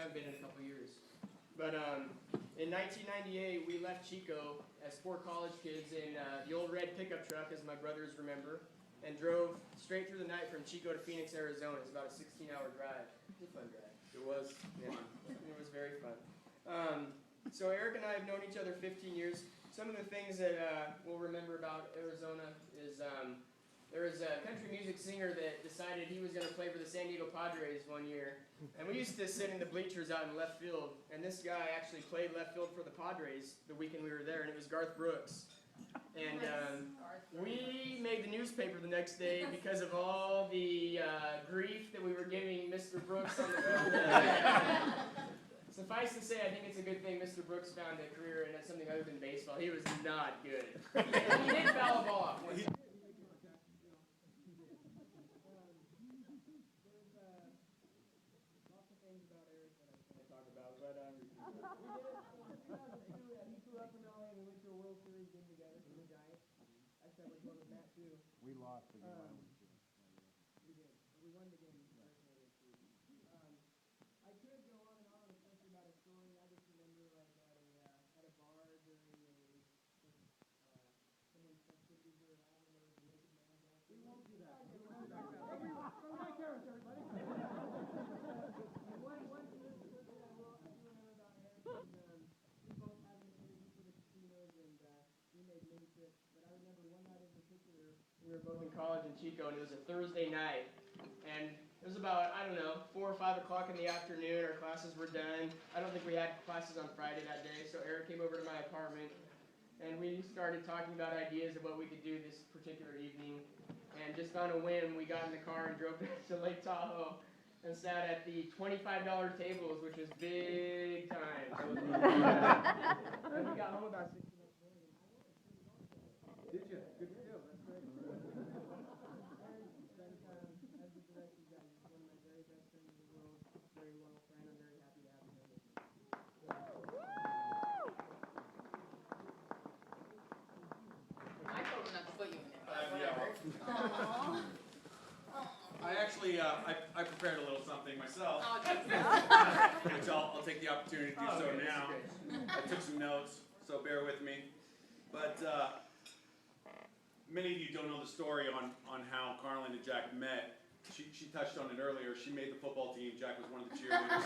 haven't been in a couple years. But in 1998, we left Chico as 4 college kids in the old red pickup truck, as my brothers remember, and drove straight through the night from Chico to Phoenix, Arizona. It's about a 16-hour drive. It was a fun drive. It was fun. It was very fun. So Eric and I have known each other 15 years. Some of the things that we'll remember about Arizona is there was a country music singer that decided he was going to play for the San Diego Padres one year. And we used to sit in the bleachers out in left field. And this guy actually played left field for the Padres the weekend we were there, and it was Garth Brooks. And we made the newspaper the next day because of all the grief that we were giving Mr. Brooks on the field. Suffice to say, I think it's a good thing Mr. Brooks found a career in something other than baseball. He was not good. He did foul a ball off one time. We lost the game. We did. We won the game. I could go on and on, especially about a story. I just remember like at a bar during someone took pictures of an album where there was a naked man dancing. We won't do that. From my character, everybody. One person I remember about Eric is we both had an affinity for the casinos, and we made many trips. But I remember one night in particular, we were both in college in Chico, and it was a Thursday night. And it was about, 4 or 5 o'clock in the afternoon. Our classes were done. I don't think we had classes on Friday that day, so Eric came over to my apartment, and we started talking about ideas of what we could do this particular evening. And just on a whim, we got in the car and drove to Lake Tahoe and sat at the $25 tables, which was big time. And we got home about 6 next morning. Did you? Good deal. That's great. As with the rest of you guys, he's one of my very best friends in the world, very loyal friend. I'm very happy to have him here with me. I told him not to put you in it, but Yeah, whatever. I actually, I prepared a little something myself, Oh, just which I'll take the opportunity to do so okay, now. I took some notes, so bear with me. But many of you don't know the story on how Carlin and Jack met. She touched on it earlier. She made the football team. Jack was one of the cheerleaders.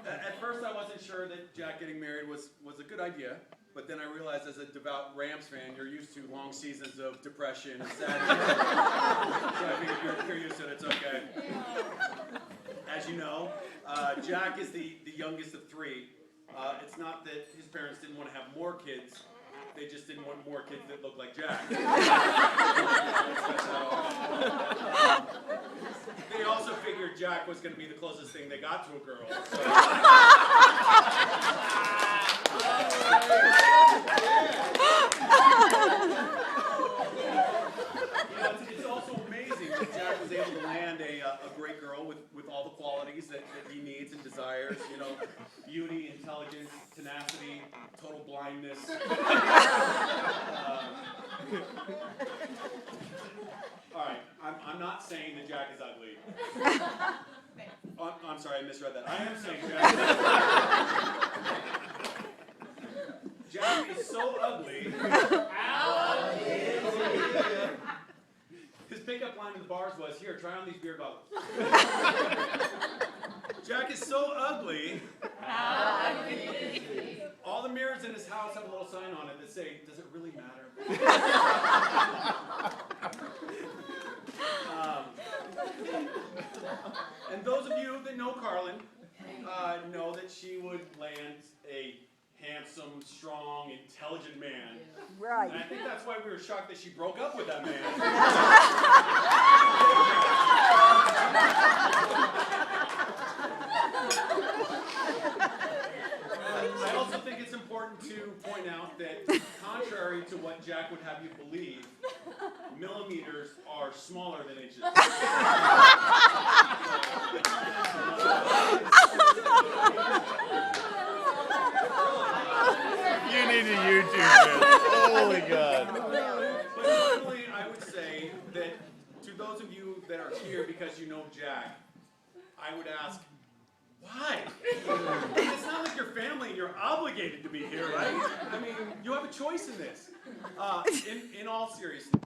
At first, I wasn't sure that Jack getting married was a good idea, but then I realized as a devout Rams fan, you're used to long seasons of depression and sadness. So I figured you're used to it, it's okay. As you know, Jack is the youngest of 3. It's not that his parents didn't want to have more kids, they just didn't want more kids that looked like Jack. They also figured Jack was going to be the closest thing they got to a girl. So. It's also amazing that Jack was able to land a great girl with all the qualities that he needs and desires. Beauty, intelligence, tenacity, total blindness. All right, I'm not saying that Jack is ugly. I'm sorry, I misread that. I am saying Jack is so ugly. How ugly is he? His pickup line in the bars was, "Here, try on these beer goggles." Jack is so ugly. How ugly is he? All the mirrors in his house have a little sign on it that say, "Does it really matter?" And those of you that know Carlin know that she would land a handsome, strong, intelligent man. Right. And I think that's why we were shocked that she broke up with that man. I also think it's important to point out that, contrary to what Jack would have you believe, millimeters are smaller than inches. because you know Jack, I would ask, why? It's not like your family and you're obligated to be here, right? I mean, you have a choice in this. In all seriousness.